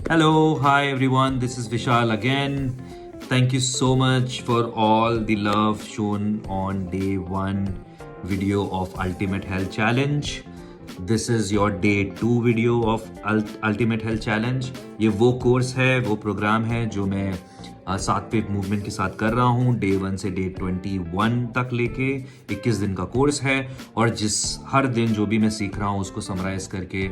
Hello, hi everyone. This is Vishal again. Thank you so much for all the love shown on day one video of Ultimate Health Challenge. This is your day 2 video of Ultimate Health Challenge. ये वो course है, वो programme है जो मैं 7 पे movement के साथ कर रहा हूँ. डे 1 से डे 21 तक लेके 21 दिन का कोर्स है और जिस हर दिन जो भी मैं सीख रहा हूँ उसको समराइज करके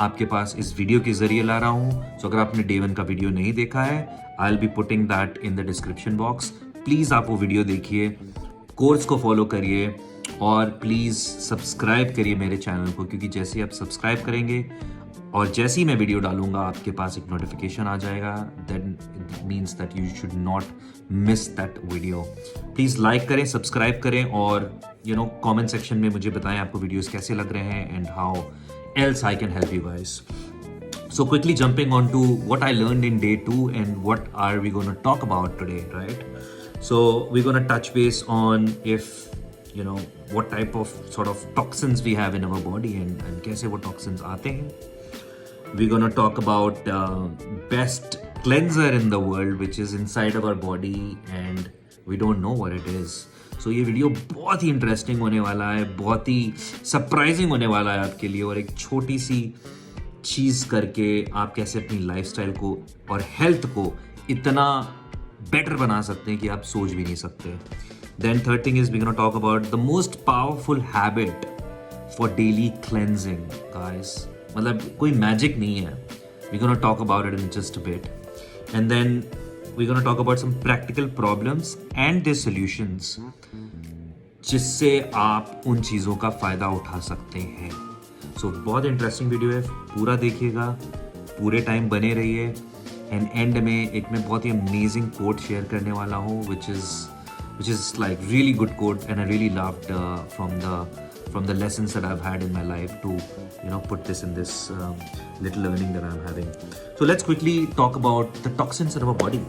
आपके पास इस वीडियो के जरिए ला रहा हूँ. सो अगर आपने डे 1 का वीडियो नहीं देखा है, I will be putting that in the description box. Please आप वो वीडियो देखिए, कोर्स को फॉलो करिए और प्लीज़ सब्सक्राइब करिए मेरे चैनल को, क्योंकि जैसे ही आप सब्सक्राइब करेंगे और जैसे ही मैं वीडियो डालूंगा आपके पास एक नोटिफिकेशन आ जाएगा. Then it means that you should not miss that video. Please like करें, सब्सक्राइब करें और कमेंट सेक्शन में मुझे बताएं आपको वीडियोस कैसे लग रहे हैं and how else I can help you guys. So quickly jumping on to what I learned in day 2 and what are we going to talk about today, right? So we're going to touch base on if what type of sort of toxins we have in our body and kaise wo toxins aate hain. We're going to talk about best cleanser in the world which is inside our body and we don't know what it is. सो ये video बहुत ही interesting होने वाला है, बहुत ही surprising होने वाला है आपके लिए. और एक छोटी सी चीज़ करके आप कैसे अपनी लाइफस्टाइल को और हेल्थ को इतना बेटर बना सकते हैं कि आप सोच भी नहीं सकते. Then third thing is we gonna talk about the most powerful habit for daily cleansing guys. मतलब कोई मैजिक नहीं है. We gonna talk about it in just a bit and then we're going to talk about some practical problems and their solutions जिससे आप उन चीज़ों का फ़ायदा उठा सकते हैं. सो बहुत इंटरेस्टिंग वीडियो है, पूरा देखिएगा, पूरे टाइम बने रहिए. एंड एंड में एक मैं बहुत ही अमेजिंग कोट शेयर करने वाला हूँ which is like really good quote and I really loved from the lessons that I've had in my life to put this in this little learning that I'm having. So let's quickly talk about the toxins in our body.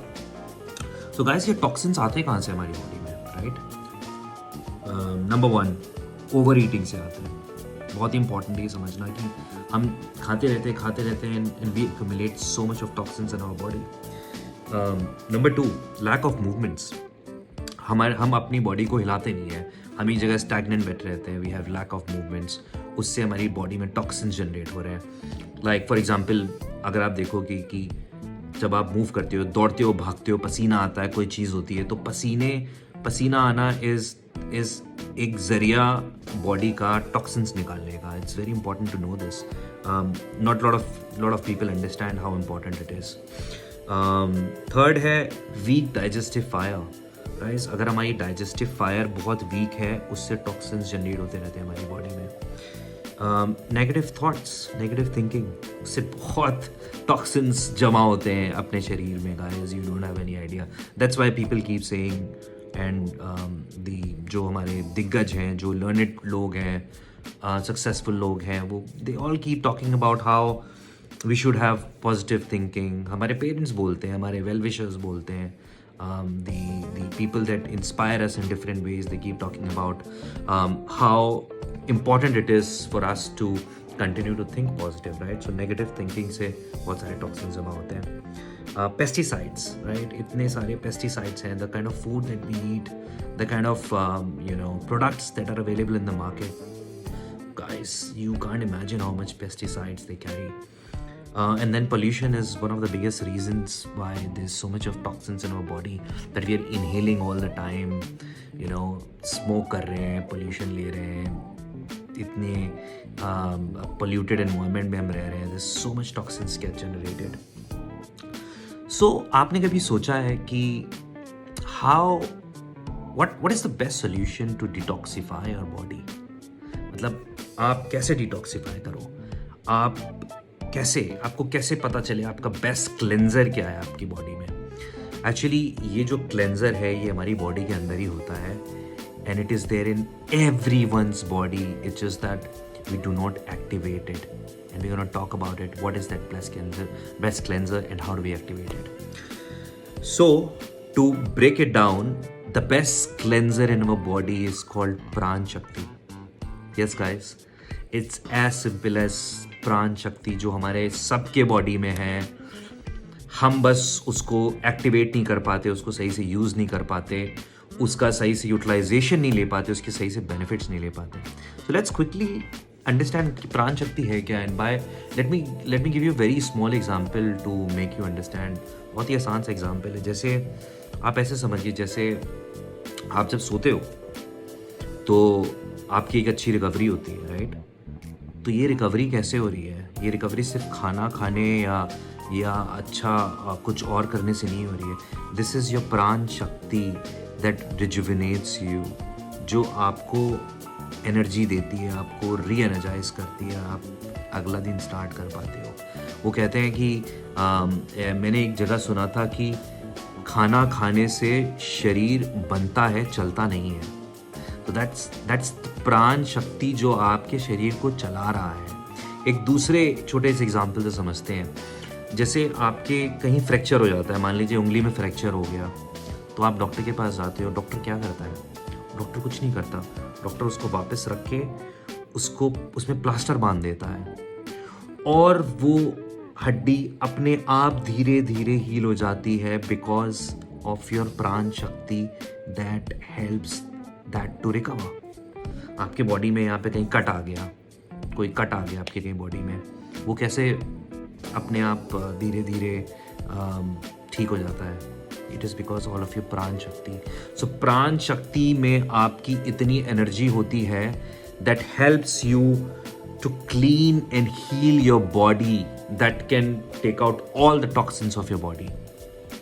So guys, ये toxins आते हैं कहाँ से हमारी body में, right? Number 1, over eating से आते हैं. बहुत ही इंपॉर्टेंट है समझना कि हम खाते रहते हैं and we accumulate so much of toxins in our body. Number 2, lack of movements. हम अपनी बॉडी को हिलाते नहीं है, हम एक जगह स्टैग्नेंट बैठे रहते हैं. We have lack of movements, उससे हमारी बॉडी में टॉक्सिन्स जनरेट हो रहे हैं. लाइक फॉर एग्जांपल अगर आप देखोगे कि जब आप मूव करते हो, दौड़ते हो, भागते हो, पसीना आता है, कोई चीज़ होती है, तो पसीना आना इज़ एक जरिया बॉडी का टॉक्सिन्स निकालने का. It's very important to know this. Not lot of people understand how important it is. Third है वीक डाइजेस्टिव फायर. गाइस, अगर हमारी डाइजेस्टिव फायर बहुत वीक है, उससे टॉक्सिन्स जनरेट होते रहते हैं हमारी बॉडी में. नेगेटिव थॉट्स, नेगेटिव थिंकिंग, उससे बहुत टॉक्सिन्स जमा होते हैं अपने शरीर में. Guys, you don't have any idea. That's why people keep saying and जो हमारे दिग्गज हैं, जो लर्नेड लोग हैं, सक्सेसफुल लोग हैं, वो they all keep talking about how we should have positive thinking. हमारे पेरेंट्स बोलते हैं, हमारे वेल विशर्स बोलते हैं. The people that inspire us in different ways, they keep talking about how important it is for us to continue to think positive, right? So negative thinking से बहुत सारे toxins जमा होते हैं. Pesticides, right? इतने सारे pesticides हैं. The kind of food that we eat, the kind of products that are available in the market. Guys, you can't imagine how much pesticides they carry. And then pollution is one of the biggest reasons why there's so much of toxins in our body that we are inhaling all the time. Smoke कर रहे हैं, pollution ले रहे हैं, इतने polluted environment में हम रह रहे हैं. There's so much toxins get generated. So आपने कभी सोचा है कि what is the best solution to detoxify our body? मतलब आप कैसे डिटॉक्सिफाई करो, आपको कैसे पता चले आपका बेस्ट क्लेंजर क्या है आपकी बॉडी में. एक्चुअली ये जो क्लेंजर है ये हमारी बॉडी के अंदर ही होता है and it is there in everyone's body. It's just that we do not activate it and we gonna talk about it. What is that best cleanser and how do we activate it. So to break it down, the best cleanser in our body is called prana shakti. Yes guys, it's as simple as prana shakti, जो हमारे सबके body में है. हम बस उसको activate नहीं कर पाते, उसको सही से यूज़ नहीं कर पाते, उसका सही से यूटिलाइजेशन नहीं ले पाते, उसके सही से बेनिफिट्स नहीं ले पाते. सो लेट्स क्विकली अंडरस्टैंड कि प्राण शक्ति है क्या. And by let me give you very small example to make you understand. बहुत ही आसान सा एग्जांपल है. जैसे आप ऐसे समझिए, जैसे आप जब सोते हो तो आपकी एक अच्छी रिकवरी होती है, राइट. तो ये रिकवरी कैसे हो रही है? ये रिकवरी सिर्फ खाना खाने या अच्छा कुछ और करने से नहीं हो रही है. This is your prana shakti that rejuvenates you, जो आपको एनर्जी देती है, आपको री एनर्जाइज करती है, आप अगला दिन स्टार्ट कर पाते हो. वो कहते हैं कि मैंने एक जगह सुना था कि खाना खाने से शरीर बनता है, चलता नहीं है. तो दैट्स प्राण शक्ति जो आपके शरीर को चला रहा है. एक दूसरे छोटे से एग्जाम्पल से समझते हैं. जैसे आपके कहीं फ्रैक्चर हो जाता है, मान लीजिए उंगली में फ्रैक्चर हो गया, तो आप डॉक्टर के पास जाते हो. डॉक्टर क्या करता है? डॉक्टर कुछ नहीं करता. डॉक्टर उसको वापस रख के उसको उसमें प्लास्टर बांध देता है और वो हड्डी अपने आप धीरे धीरे हील हो जाती है, because of your prana shakti that helps that to recover. आपके बॉडी में यहाँ पे कहीं कट आ गया, कोई कट आ गया आपके कहीं बॉडी में, वो कैसे अपने आप धीरे धीरे ठीक हो जाता है? It is because all of your prana शक्ति. सो प्राण शक्ति में आपकी इतनी एनर्जी होती है that helps you to clean and heal your body, that can take out all the toxins of your body.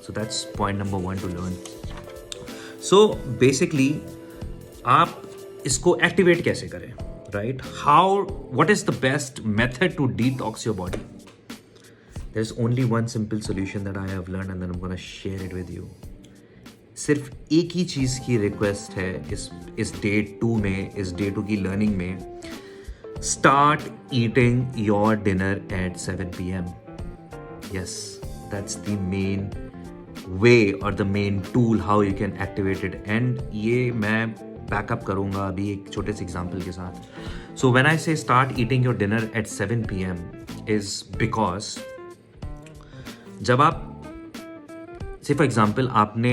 So that's point number 1 to learn. So basically आप इसको एक्टिवेट कैसे करें, right? How, what is the best method to detox your body? There's only one simple solution that I have learned and then I'm gonna share it with you. सिर्फ एक ही चीज़ की request है इस day 2 में, इस day 2 की learning में. Start eating your dinner at 7 p.m. Yes, that's the main way or the main tool how you can activate it. And ये मैं बैकअप करूँगा अभी एक छोटे से एग्जाम्पल के साथ. So when I say start eating your dinner at 7 p.m. is because जब आप से फॉर एग्जाम्पल आपने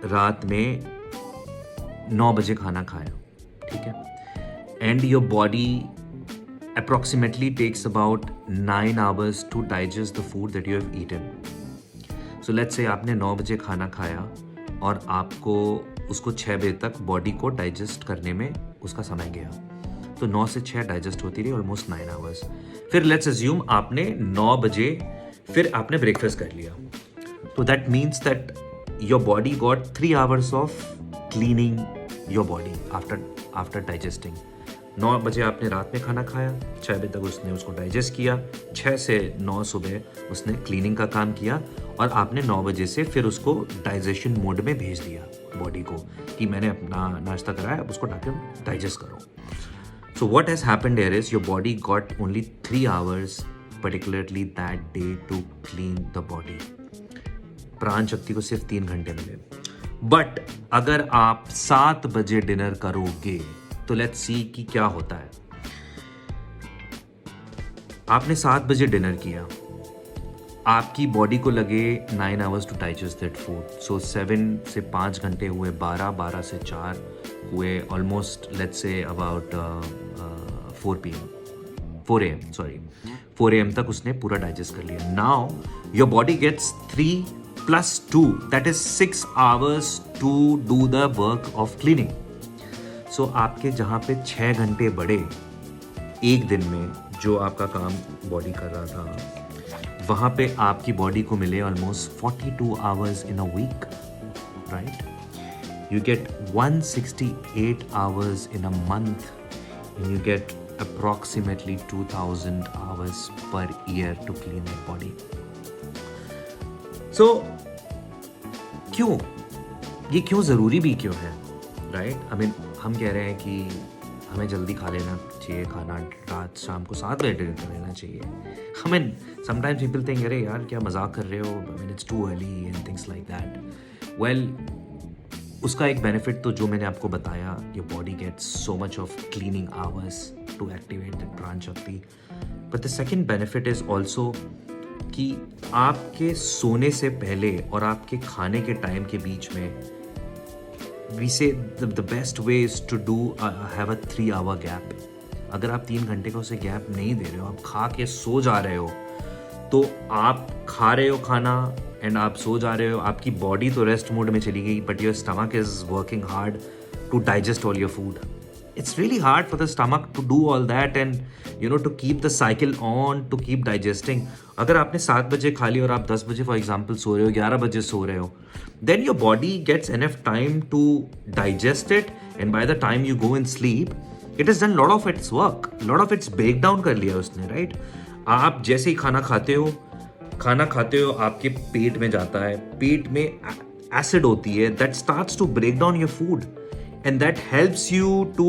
रात में 9 बजे खाना खाया, ठीक है, and your body approximately takes about 9 hours to digest the food that you have eaten. So let's say आपने 9 बजे खाना खाया और आपको उसको 6 बजे तक बॉडी को डाइजेस्ट करने में उसका समय गया. तो 9 से 6 डाइजेस्ट होती रही, ऑलमोस्ट 9 hours. फिर लेट्स अज्यूम आपने 9 बजे फिर आपने ब्रेकफास्ट कर लिया. तो that means that your body got 3 hours of cleaning your body after digesting. 9 बजे आपने रात में खाना खाया, 6 बजे तक उसने उसको डाइजेस्ट किया, 6 से 9 सुबह उसने क्लीनिंग का काम किया और आपने 9 बजे से फिर उसको डाइजेशन मोड में भेज दिया बॉडी को कि मैंने अपना नाश्ता कराया, अब उसको डाकर डाइजेस्ट करो. So what has happened here is your body got only 3 hours particularly that day to clean the body. प्राण शक्ति को सिर्फ 3 घंटे मिले. बट अगर आप 7 बजे डिनर करोगे तो लेट्स सी कि क्या होता है. आपने 7 बजे डिनर किया, आपकी बॉडी को लगे 9 hours to digest that food. So 7 से 5 घंटे हुए 12, 12 से 4 हुए almost let's say about 4 a.m. तक उसने पूरा डाइजेस्ट कर लिया. Now your body gets 3 + 2 that is 6 hours to do the work of cleaning. So आपके जहाँ पे 6 घंटे बढ़े एक दिन में जो आपका काम बॉडी कर रहा था, वहाँ पे आपकी बॉडी को मिले almost 42 hours in a week, right? You get 168 hours in a month and you get approximately 2000 hours per year to clean your body. So, क्यों? ये क्यों ज़रूरी भी क्यों है, right? I mean, हम कह रहे हैं कि हमें जल्दी खा लेना चाहिए खाना, रात शाम को 7 बजे डिनर कर लेना चाहिए. I mean, sometimes people think, अरे यार क्या मजाक कर रहे हो, I mean, it's too early and things like that. Well, उसका एक बेनिफिट तो जो मैंने आपको बताया, your body gets so much of cleaning hours to activate the prana shakti. But the second benefit is also कि आपके सोने से पहले और आपके खाने के टाइम के बीच में we say the best way is to do have a 3 hour gap. अगर आप 3 घंटे का उसे गैप नहीं दे रहे हो, आप खा के सो जा रहे हो, तो आप खा रहे हो खाना एंड आप सो जा रहे हो, आपकी बॉडी तो रेस्ट मोड में चली गई, but your stomach is working hard to digest all your food. It's really hard for the stomach to do all that and to keep the cycle on, to keep digesting. अगर आपने 7 बजे खा लिया और आप 10 बजे फॉर एग्जाम्पल सो रहे हो, 11 बजे सो रहे हो, then your body gets enough time to digest it, and by the time you go and sleep, it has done lot of its work, lot of its breakdown कर लिया उसने, right? आप जैसे ही खाना खाते हो आपके पेट में जाता है, पेट में एसिड होती है, that starts to break down your food. And that helps you to,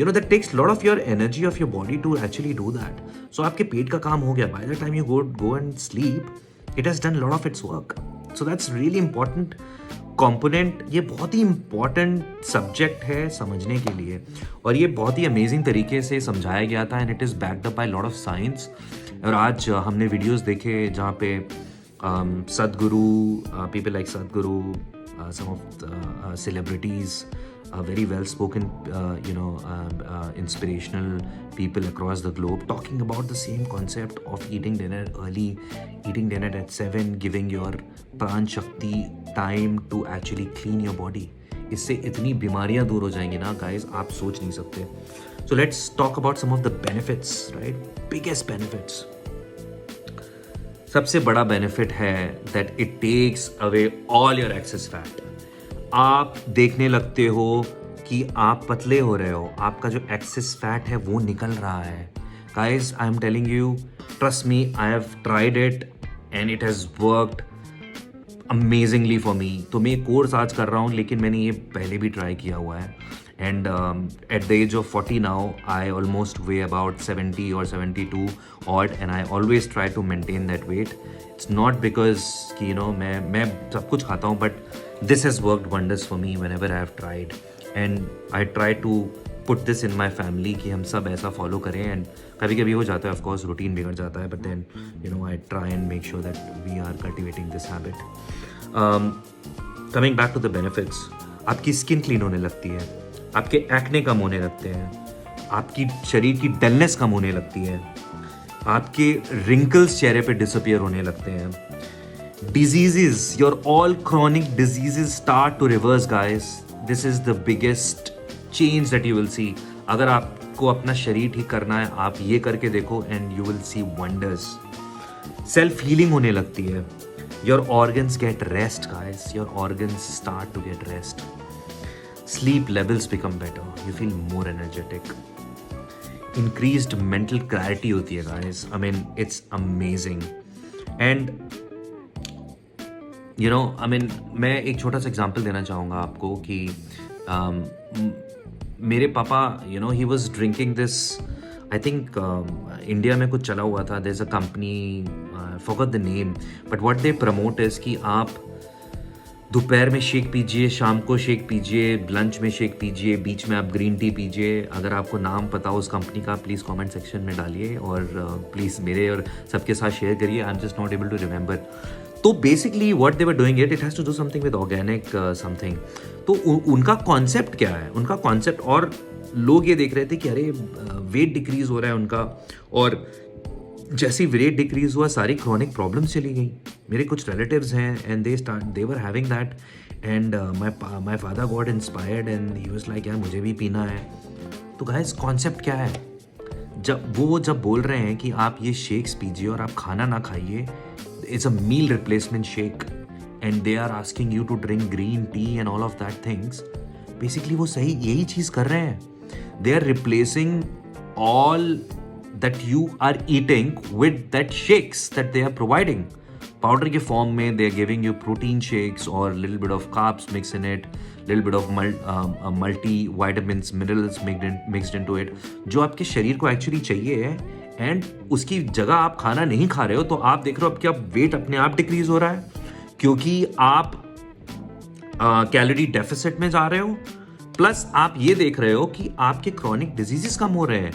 that takes a lot of your energy of your body to actually do that. So आपके पेट का काम हो गया. By the time you go and sleep, it has done a lot of its work. So that's really important component. ये बहुत ही important subject है समझने के लिए, और ये बहुत ही amazing तरीके से समझाया गया था, and it is backed up by a lot of science. और आज हमने videos देखे जहाँ पे Sadhguru, people like Sadhguru, some of the celebrities, very well-spoken, inspirational people across the globe talking about the same concept of eating dinner early, eating dinner at 7, giving your pran shakti time to actually clean your body. इससे इतनी बीमारियां दूर हो जाएंगी ना guys, आप सोच नहीं सकते. So let's talk about some of the benefits, right? Biggest benefits. सबसे बड़ा बेनिफिट है that it takes away all your excess fat. आप देखने लगते हो कि आप पतले हो रहे हो, आपका जो एक्सेस फैट है वो निकल रहा है. Guys, I am telling you, trust me, I have tried it and it has worked amazingly for me. तो मैं कोर्स आज कर रहा हूँ, लेकिन मैंने ये पहले भी ट्राई किया हुआ है. And at the age of 40 now, I almost weigh about 70 or 72 odd, and I always try to maintain that weight. It's not because कि मैं सब कुछ खाता हूँ, but this has worked wonders for me whenever I have tried, and I try to put this in my family कि हम सब ऐसा फॉलो करें. एंड कभी कभी हो जाता है, ऑफ कोर्स रूटीन बिगड़ जाता है, but then I try and make sure that we are cultivating this habit. Coming back to the benefits, आपकी स्किन क्लीन होने लगती है, आपके एक्ने कम होने लगते हैं, आपकी शरीर की डलनेस कम होने लगती है, आपके रिंकल्स चेहरे पे डिसअपियर होने लगते हैं. Diseases, your all chronic diseases start to reverse, guys. This is the biggest change that you will see. अगर आपको अपना शरीर ठीक करना है, आप ये करके देखो and you will see wonders. Self healing होने लगती है. Your organs get rest, guys. Your organs start to get rest. Sleep levels become better. You feel more energetic. Increased mental clarity होती है, guys. I mean, it's amazing. And मैं एक छोटा सा example देना चाहूँगा आपको कि मेरे पापा, he was drinking this, I think India में कुछ चला हुआ था, there's a company, forgot the name, but what they promote is कि आप दोपहर में शेक पीजिए, शाम को शेक पीजिए, लंच में शेक पीजिए, बीच में आप ग्रीन टी पीजिए. अगर आपको नाम पता हो उस कंपनी का, प्लीज़ कमेंट सेक्शन में डालिए, और प्लीज़ मेरे और सबके साथ शेयर करिए. I am just not able to remember. तो basically what they were doing it has to do something with organic something. तो उनका कॉन्सेप्ट क्या है, उनका कॉन्सेप्ट, और लोग ये देख रहे थे कि अरे वेट डिक्रीज हो रहा है उनका, और जैसी वेट डिक्रीज हुआ सारी क्रॉनिक प्रॉब्लम्स चली गई. मेरे कुछ रिलेटिव्स हैं and they were having that, and my father got inspired and he was like यार मुझे भी पीना है. तो गाइस, कॉन्सेप्ट क्या है, जब बोल रहे हैं कि आप ये शेक्स पीजिए और आप खाना ना खाइए, it's a meal replacement shake, and they are asking you to drink green tea and all of that things. Basically वो सही यही चीज़ कर रहे हैं. They are replacing all that you are eating with that shakes that they are providing. Powder के form में they are giving you protein shakes or little bit of carbs mixed in it, little bit of multi-vitamins, minerals mixed into it, जो आपके शरीर को actually चाहिए है. And उसकी जगह आप खाना नहीं खा रहे हो, तो आप देख रहे हो आपका वेट अपने आप डिक्रीज हो रहा है, क्योंकि आप कैलोरी डेफिसिट में जा रहे हो, प्लस आप ये देख रहे हो कि आपके क्रॉनिक डिजीजेस कम हो रहे हैं.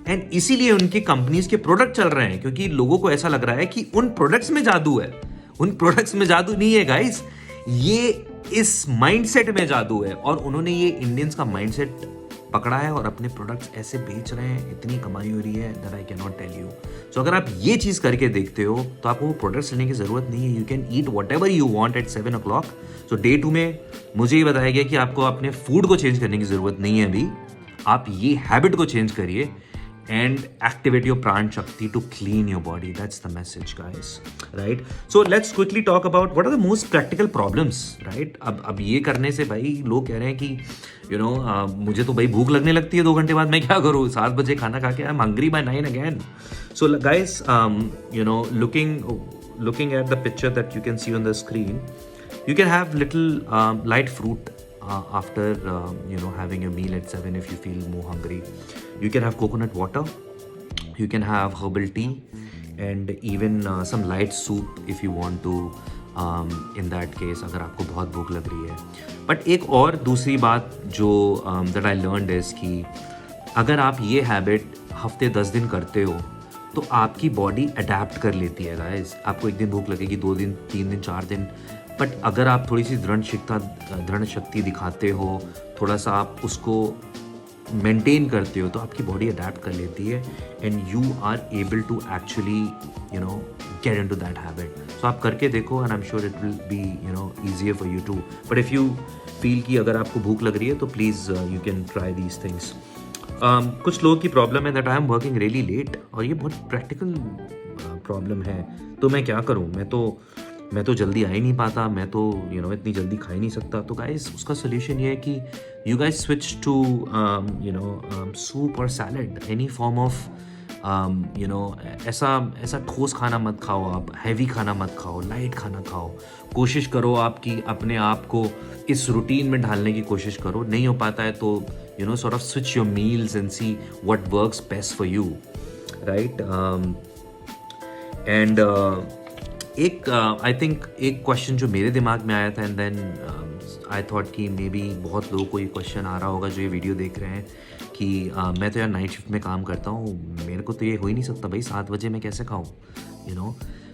एंड इसीलिए उनकी कंपनीज के प्रोडक्ट चल रहे हैं, क्योंकि लोगों को ऐसा लग रहा है कि उन प्रोडक्ट्स में जादू है। उन प्रोडक्ट्स में जादू नहीं है गाइस, ये इस माइंडसेट में जादू है। और उन्होंने ये इंडियंस का माइंडसेट पकड़ा है और अपने प्रोडक्ट्स ऐसे बेच रहे हैं, इतनी कमाई हो रही है that I can not tell you. So अगर आप ये चीज़ करके देखते हो तो आपको वो प्रोडक्ट्स लेने की ज़रूरत नहीं है। You can eat whatever you want at 7 o'clock। So day 2 में मुझे ये बताया गया कि आपको अपने फूड को चेंज करने की ज़रूरत नहीं है अभी, आप ये हैबिट को चेंज करिए and activate your pran shakti to clean your body. That's the message, guys, right? So let's quickly talk about what are the most practical problems, right? अब ये करने से भाई लोग कह रहे हैं कि मुझे तो भाई भूख लगने लगती है 2 घंटे बाद, मैं क्या करूँ? 7 बजे खाना खा के I'm hungry by 9 again. So guys, looking at the picture that you can see on the screen, you can have little light fruit after having your meal at 7 if you feel more hungry. You can have coconut water, you can have herbal tea, and even some light soup if you want to, in that case अगर आपको बहुत भूख लग रही है। But एक और दूसरी बात जो that I learned is कि अगर आप ये हैबिट हफ्ते 10 दिन करते हो तो आपकी बॉडी अडेप्ट कर लेती है गाइस। आपको एक दिन भूख लगेगी, 2 दिन, 3 दिन, 4 दिन, बट अगर आप थोड़ी सी दृढ़ शक्ति दिखाते हो, थोड़ा सा आप उसको मेंटेन करते हो तो आपकी बॉडी अडेप्ट कर लेती है and you are able to actually get into that habit. So आप करके देखो and I am sure it will be easier for you too. But if you feel कि अगर आपको भूख लग रही है तो please you can try these things. कुछ लोगों की प्रॉब्लम है that I am working really late, और ये बहुत प्रैक्टिकल प्रॉब्लम है। तो मैं क्या करूँ? मैं तो जल्दी आ ही नहीं पाता, मैं तो इतनी जल्दी खा ही नहीं सकता। तो गाइस उसका सोल्यूशन ये है कि you guys switch to soup और सैलड, एनी फॉर्म ऑफ ऐसा ठोस खाना मत खाओ, आप हैवी खाना मत खाओ, लाइट खाना खाओ। कोशिश करो आपकी अपने आप को इस रूटीन में ढालने की कोशिश करो। नहीं हो पाता है तो sort of switch your meals and see what works best for you, right? And एक आई थिंक एक क्वेश्चन जो मेरे दिमाग में आया था एंड देन आई थॉट कि मे बी बहुत लोगों को ये क्वेश्चन आ रहा होगा जो ये वीडियो देख रहे हैं कि मैं तो यार नाइट शिफ्ट में काम करता हूँ, मेरे को तो ये हो ही नहीं सकता भाई, 7 बजे मैं कैसे खाऊँ,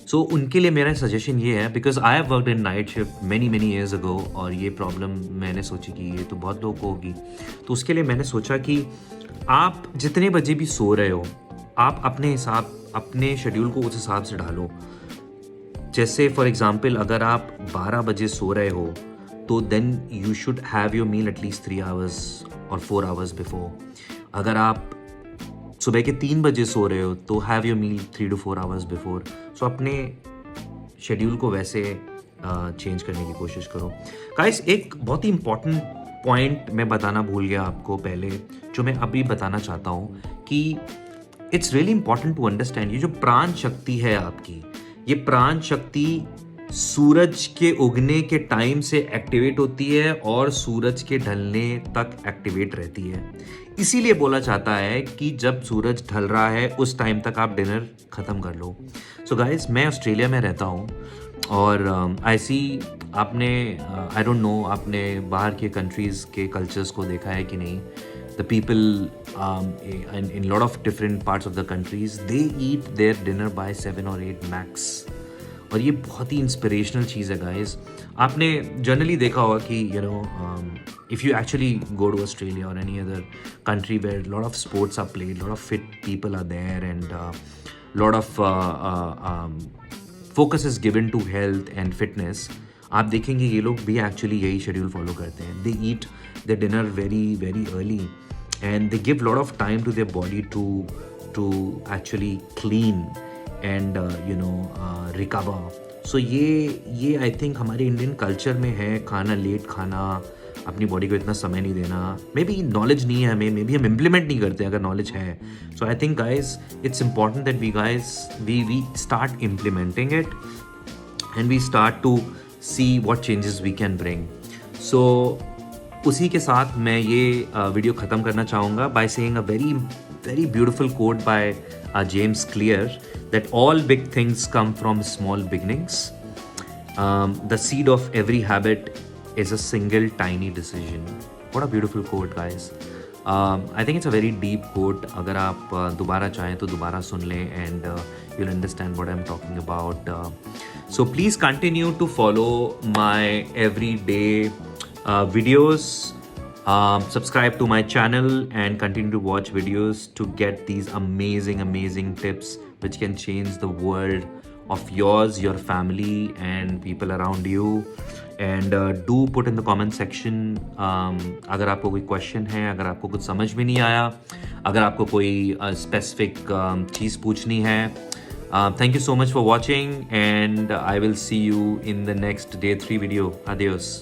सो उनके लिए मेरा सजेशन ये है, because I have worked in night shift many years ago, और ये प्रॉब्लम मैंने सोची कि ये तो बहुत लोगों को होगी। तो उसके लिए मैंने सोचा कि आप जितने बजे भी सो रहे हो, आप अपने शेड्यूल को उस हिसाब से ढालो। जैसे फॉर एग्जाम्पल अगर आप 12 बजे सो रहे हो तो then you should have your meal at least 3 hours और 4 hours बिफोर। अगर आप सुबह के 3 बजे सो रहे हो तो have your meal 3 to 4 hours before. So अपने शेड्यूल को वैसे चेंज करने की कोशिश करो। गाइस एक बहुत ही इंपॉर्टेंट पॉइंट मैं बताना भूल गया आपको पहले, जो मैं अभी बताना चाहता हूँ कि it's really important to understand, ये जो प्राण शक्ति है आपकी, ये प्राण शक्ति सूरज के उगने के टाइम से एक्टिवेट होती है और सूरज के ढलने तक एक्टिवेट रहती है। इसीलिए बोला जाता है कि जब सूरज ढल रहा है उस टाइम तक आप डिनर ख़त्म कर लो। सो गाइस मैं ऑस्ट्रेलिया में रहता हूँ और ऐसी आपने आई डोंट नो आपने बाहर के कंट्रीज़ के कल्चर्स को देखा है कि नहीं। The people in lot of different parts of the countries, they eat their dinner by 7 or 8 max, और ये बहुत ही इंस्पिरेशनल चीज़ है गाइस। आपने जनरली देखा होगा कि if you actually go to Australia or any other country where lot of sports are played, lot of fit people are there, and lot of focus is given to health and fitness, आप देखेंगे ये लोग भी actually यही schedule follow करते हैं। They eat their dinner very early and they give lot of time to their body to actually clean and recover. So ये I think हमारे इंडियन कल्चर में है, खाना लेट खाना, अपनी बॉडी को इतना समय नहीं देना। मे बी नॉलेज नहीं है हमें, मे बी हम इम्प्लीमेंट नहीं करते अगर नॉलेज है। So I think guys it's important that we start implementing it and we start to see what changes we can bring. So उसी के साथ मैं ये वीडियो ख़त्म करना चाहूँगा by saying a very beautiful quote by James Clear that all big things come from small beginnings. The seed of every habit is a single tiny decision. What a beautiful quote, guys. I think it's a very deep quote. अगर आप दोबारा चाहें तो दोबारा सुन लें and you'll understand what I'm talking about. So please continue to follow my everyday videos. Subscribe to my channel and continue to watch videos to get these amazing tips which can change the world of yours, your family, and people around you. And do put in the comment section अगर आपको कोई question है, अगर आपको कुछ समझ में नहीं आया, अगर आपको कोई स्पेसिफिक चीज़ पूछनी है. Thank you so much for watching, and I will see you in the next day 3 video. Adios.